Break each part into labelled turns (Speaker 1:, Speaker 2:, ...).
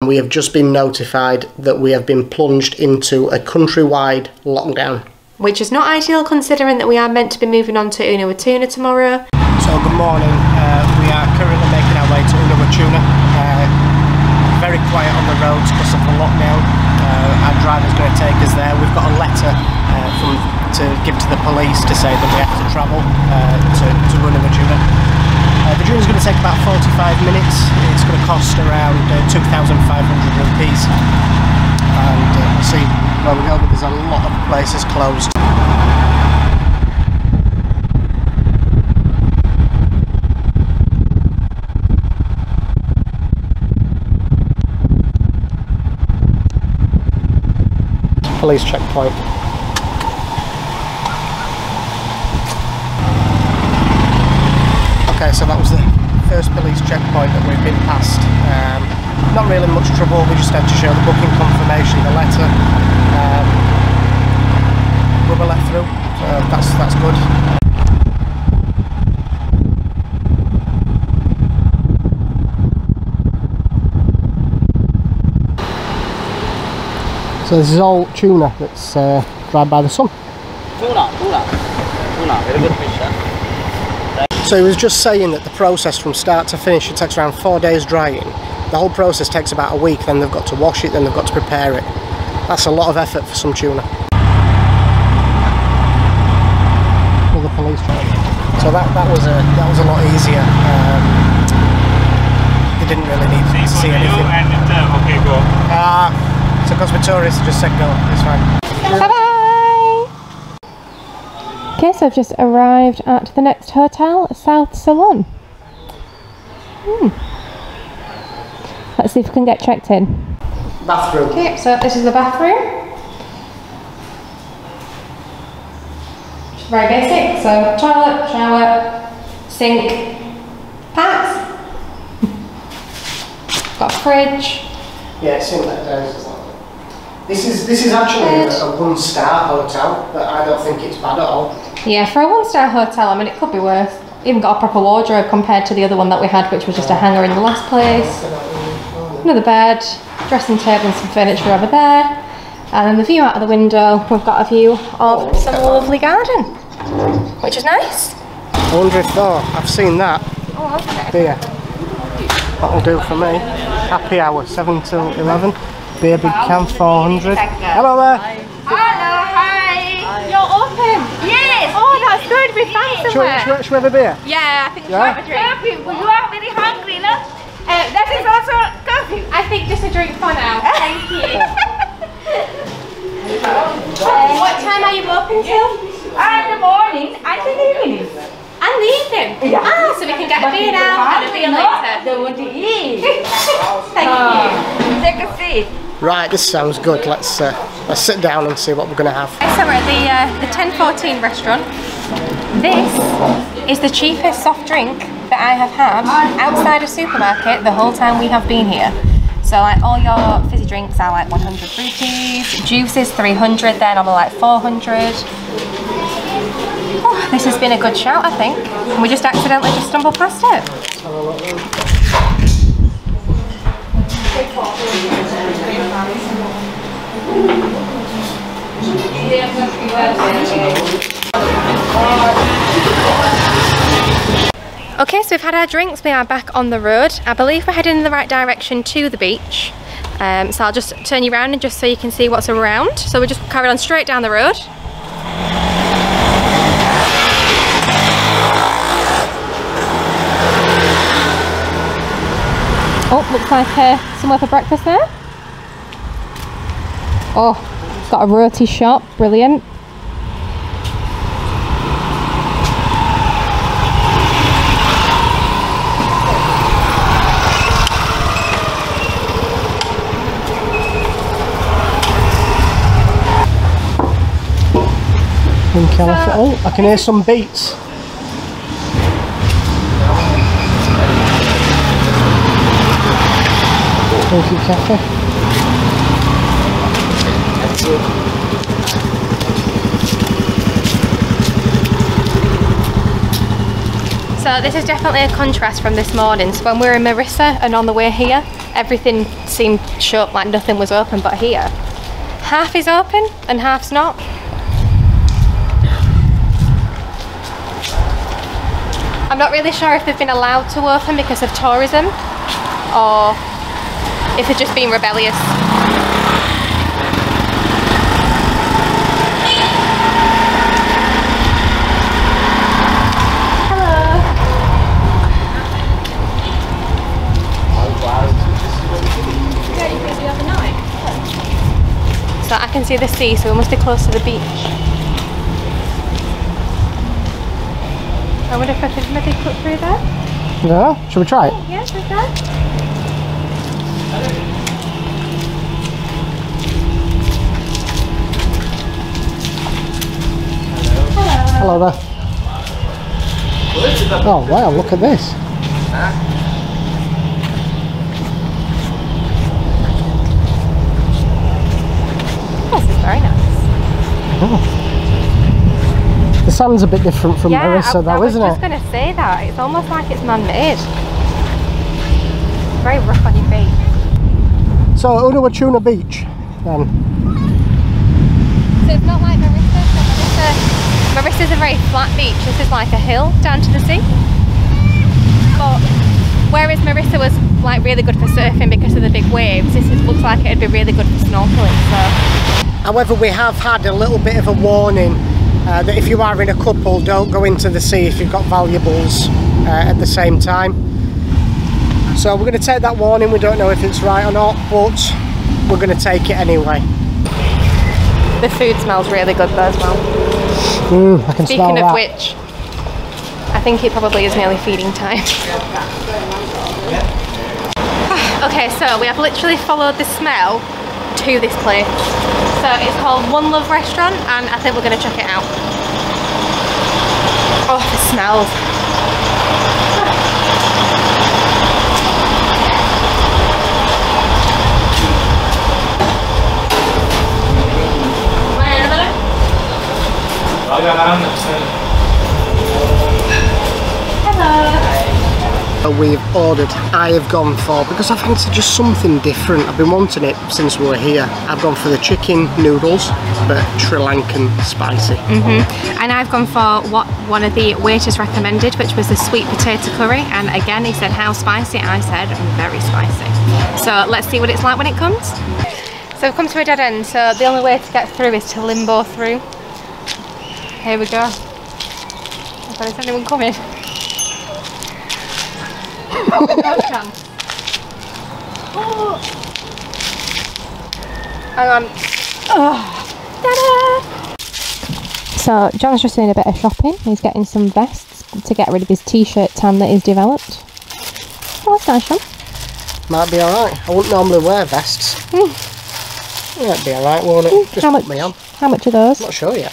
Speaker 1: We have just been notified that we have been plunged into a countrywide lockdown.
Speaker 2: Which is not ideal considering that we are meant to be moving on to Unawatuna tomorrow.
Speaker 1: So good morning, we are currently making our way to Unawatuna. Very quiet on the roads because of the lockdown. Our driver's going to take us there. We've got a letter to give to the police to say that we have to travel to Unawatuna. The journey's going to take about 45 minutes. It's going to cost around 2,500 rupees. And we'll see where we go, but there's a lot of places closed. Police checkpoint. Okay, so that was the first police checkpoint that we've been past. Not really much trouble, we just had to show the booking confirmation, the letter. We were let through, so that's good. So this is all tuna that's dried by the sun. Tuna, very good fish, huh? So he was just saying that the process from start to finish, it takes around 4 days drying. The whole process takes about a week, then they've got to wash it, then they've got to prepare it. That's a lot of effort for some tuna. All the police driver. So that was a lot easier. They didn't really need to see anything.
Speaker 3: Okay, go.
Speaker 1: So because we're tourists, just said go, it's fine.
Speaker 2: Bye bye! Okay, so I've just arrived at the next hotel, South Ceylon. Let's see if we can get checked in.
Speaker 1: Bathroom.
Speaker 2: Okay, so this is the bathroom. Very basic, so toilet, shower, sink, pipes. Got a fridge.
Speaker 1: Yeah, it's in that down. This is actually a one-star hotel, but I don't think it's bad at all.
Speaker 2: Yeah, for a one-star hotel, I mean, it could be worse. Even got a proper wardrobe compared to the other one that we had, which was just a hanger in the last place. Another bed, dressing table and some furniture over there. And then the view out of the window, we've got a view of some lovely garden, which is nice.
Speaker 1: I wonder if I've seen that.
Speaker 2: Oh, okay.
Speaker 1: Here. That'll do for me. Happy hour, 7 till 11. Beer big can, 400. Hello there.
Speaker 4: Hello, hi.
Speaker 2: You're open?
Speaker 4: Yes.
Speaker 2: Oh, that's good. We found somewhere.
Speaker 1: Should we have a beer?
Speaker 2: Yeah, I think we should
Speaker 1: Yeah?
Speaker 2: have a drink.
Speaker 4: Coffee. You are very hungry, no? That is also coffee.
Speaker 2: I think just a drink for now. Thank you. What time are you open till?
Speaker 4: In the morning and in the evening.
Speaker 2: And the evening?
Speaker 4: Yeah.
Speaker 2: Ah, so we can get a beer now and a beer later.
Speaker 4: They want to eat.
Speaker 2: Thank you.
Speaker 4: Take a seat.
Speaker 1: Right, this sounds good. Let's sit down and see what we're going to have.
Speaker 2: So we're at the 1014 restaurant. This is the cheapest soft drink that I have had outside a supermarket the whole time we have been here. So like all your fizzy drinks are like 100 rupees, juices 300, they're normally like 400. Oh, this has been a good shout, I think. And we just accidentally just stumbled past it.
Speaker 1: Let's have a look then.
Speaker 2: Okay, so we've had our drinks, we are back on the road. I believe we're heading in the right direction to the beach. So I'll just turn you around and just so you can see what's around. So we'll just carry on straight down the road. Oh, looks like somewhere for breakfast there. Oh, got a roti shop, brilliant.
Speaker 1: Oh, I can hear some beats. Thank you, Cafe. So this is definitely a contrast from this morning. So when we were in Mirissa and on the way here,
Speaker 2: everything seemed shut, like nothing was open, but here, half is open and half's not. I'm not really sure if they've been allowed to open because of tourism or if they're just being rebellious. So I can see the sea, so we must be close to the beach. I wonder if I could maybe cut through there?
Speaker 1: Yeah, shall we try it?
Speaker 2: Yeah, we can.
Speaker 1: Hello there. Oh wow, look at this.
Speaker 2: This is very nice.
Speaker 1: Oh. The sand's a bit different from Mirissa though, isn't it?
Speaker 2: I was just going to say that. It's almost like it's man-made. Very rough on your feet.
Speaker 1: So, Unawatuna Beach, then.
Speaker 2: So it's not like Mirissa. Marissa's a very flat beach. This is like a hill down to the sea. But whereas Mirissa was like really good for surfing because of the big waves, this looks like it'd be really good for snorkeling. So.
Speaker 1: However, we have had a little bit of a warning that if you are in a couple, don't go into the sea if you've got valuables at the same time. So we're going to take that warning. We don't know if it's right or not, but we're going to take it anyway.
Speaker 2: The food smells really good though as well.
Speaker 1: I can smell
Speaker 2: Speaking
Speaker 1: that.
Speaker 2: of which, I think it probably is nearly feeding time. Okay, so we have literally followed the smell to this place. So it's called One Love Restaurant, and I think we're going to check it out. Oh, the smells.
Speaker 1: We've ordered, I have gone for, because I fancied just something different. I've been wanting it since we were here. I've gone for the chicken noodles, but Sri Lankan spicy.
Speaker 2: And I've gone for what one of the waiters recommended, which was the sweet potato curry. And again, he said, how spicy? I said, very spicy. So let's see what it's like when it comes. So we've come to a dead end, so the only way to get through is to limbo through. Here we go. Oh God, is anyone coming? No chance. Oh. Hang on. Oh. Ta-da! So John's just doing a bit of shopping. He's getting some vests to get rid of his t-shirt tan that he's developed. Oh, that's nice, John.
Speaker 1: Might be alright. I wouldn't normally wear vests. Yeah, it'd be alright, won't it? Just put me on.
Speaker 2: How much are those?
Speaker 1: Not sure yet.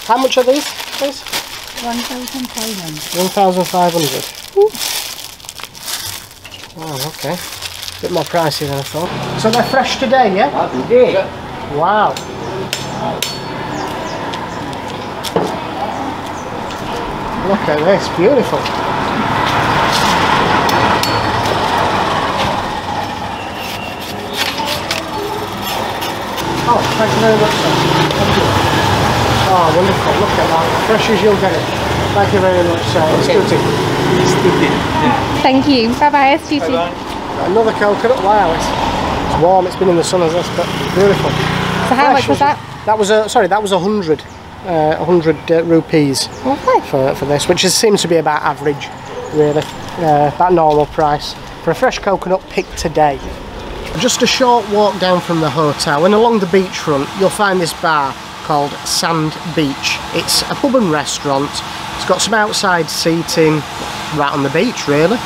Speaker 1: How much are these, please?
Speaker 4: 1,500.
Speaker 1: 1,500. Oh, okay. Bit more pricey than I thought. So they're fresh today, yeah? Wow. Look at this, beautiful. Oh, thank you very much, sir. Thank you. Oh, wonderful. Look at that. Fresh as you'll get it. Thank you very much, sir. It's Stuti.
Speaker 2: Thank you. Bye-bye, Stuti.
Speaker 1: Another coconut. Wow, it's warm. It's been in the sun as this, but beautiful.
Speaker 2: So how much was that?
Speaker 1: That was sorry, that was 100 rupees for this, which seems to be about average, really. That normal price for a fresh coconut picked today. Just a short walk down from the hotel, and along the beachfront, you'll find this bar called Sand Beach. It's a pub and restaurant. It's got some outside seating right on the beach, really,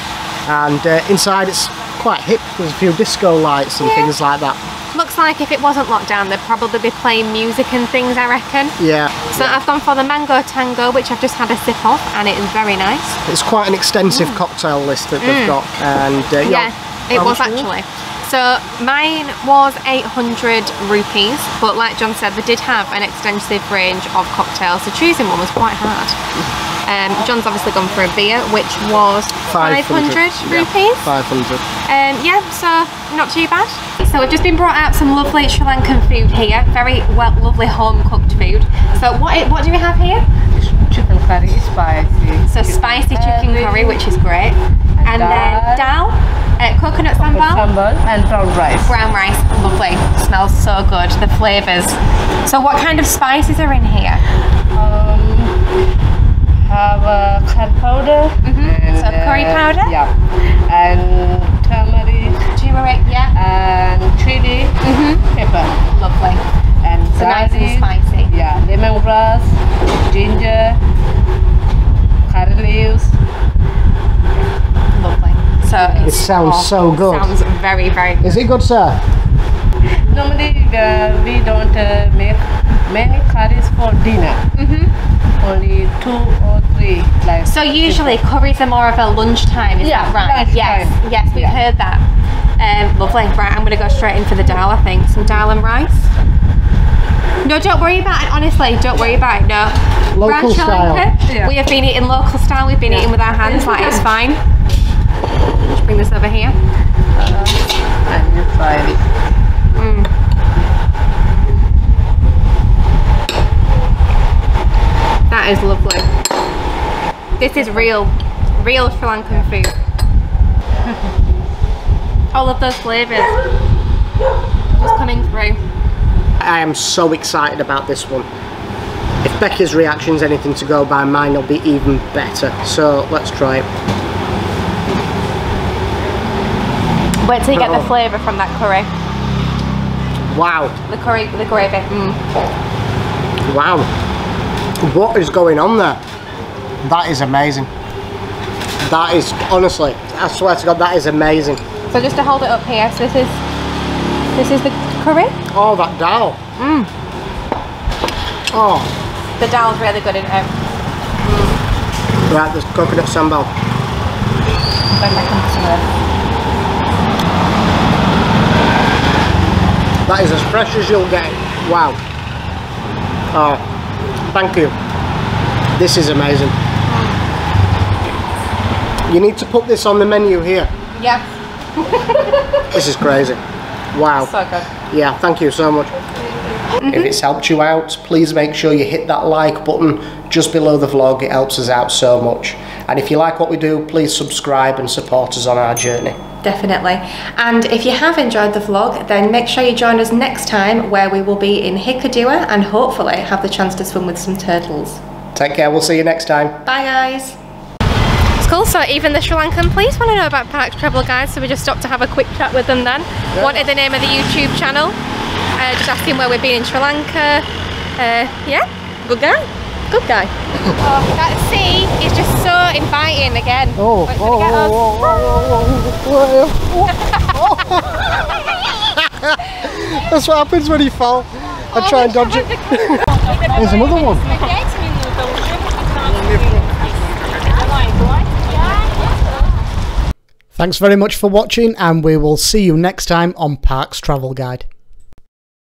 Speaker 1: and inside it's quite hip. There's a few disco lights and things like that.
Speaker 2: Looks like if it wasn't locked down, they'd probably be playing music and things, I reckon.
Speaker 1: Yeah.
Speaker 2: So I've gone for the mango tango, which I've just had a sip of, and it is very nice.
Speaker 1: It's quite an extensive cocktail list that they've got, and
Speaker 2: yeah, it was actually. So mine was 800 rupees, but like John said, they did have an extensive range of cocktails, so choosing one was quite hard. John's obviously gone for a beer, which was 500 rupees.
Speaker 1: 500.
Speaker 2: Yeah, so not too bad. So we've just been brought out some lovely Sri Lankan food here. Very lovely home cooked food. So what do we have here?
Speaker 3: Chicken curry, spicy.
Speaker 2: So spicy chicken curry, which is great. And then dal, coconut sambal.
Speaker 3: And brown rice.
Speaker 2: Brown rice, lovely. Smells so good, the flavours. So what kind of spices are in here?
Speaker 3: Have curry powder. And,
Speaker 2: so curry powder?
Speaker 3: Yeah. And turmeric.
Speaker 2: Turmeric, yeah.
Speaker 3: And chili. Pepper.
Speaker 2: Lovely.
Speaker 3: And
Speaker 2: so nice and spicy.
Speaker 3: Yeah. Lemongrass, ginger, curry leaves.
Speaker 2: Lovely. So
Speaker 1: it sounds so good.
Speaker 2: Sounds very, very good.
Speaker 1: Is it good, sir?
Speaker 3: Normally we don't make many curries for dinner. Only 2 or 3. Like
Speaker 2: so usually curries are more of a lunchtime, is that right?
Speaker 3: Lunchtime.
Speaker 2: Yes, we've heard that. Lovely. Right, I'm going to go straight in for the dal, I think. Some dal and rice. No, don't worry about it, honestly. Don't worry about it, no.
Speaker 1: Local style.
Speaker 2: Yeah. We have been eating local style. We've been eating with our hands, like it's fine. Just bring this over here.
Speaker 3: And you try it.
Speaker 2: That is lovely. This is real Sri Lankan food. All of those flavours just coming through.
Speaker 1: I am so excited about this one. If Becky's reaction's anything to go by, mine will be even better. So let's try it.
Speaker 2: Wait till you get the flavour from that curry.
Speaker 1: Wow.
Speaker 2: The gravy.
Speaker 1: Wow. What is going on there? That is amazing. That is, honestly, I swear to God, that is amazing.
Speaker 2: So just to hold it up here, so this is the curry?
Speaker 1: Oh, that dal. Oh.
Speaker 2: The dal's really good, isn't it?
Speaker 1: Right, there's coconut sambal.
Speaker 2: Going back into some of this.
Speaker 1: That is as fresh as you'll get. Wow. Oh, thank you. This is amazing. You need to put this on the menu here.
Speaker 2: Yeah.
Speaker 1: This is crazy. Wow.
Speaker 2: So good.
Speaker 1: Yeah, thank you so much. If it's helped you out, please make sure you hit that like button just below the vlog. It helps us out so much. And if you like what we do, please subscribe and support us on our journey.
Speaker 2: Definitely. And if you have enjoyed the vlog, then make sure you join us next time, where we will be in Hikkaduwa and hopefully have the chance to swim with some turtles.
Speaker 1: Take care, we'll see you next time.
Speaker 2: Bye guys. It's cool, so even the Sri Lankan police want to know about Parks Travel Guide, so we just stopped to have a quick chat with them then. Yeah. Wanted the name of the YouTube channel, just asking where we've been in Sri Lanka. Yeah, good guy. Good guy. Oh, that sea is just so inviting again.
Speaker 1: Oh, that's what happens when you fall. I try and dodge it. There's another one. Thanks very much for watching, and we will see you next time on Parks Travel Guide.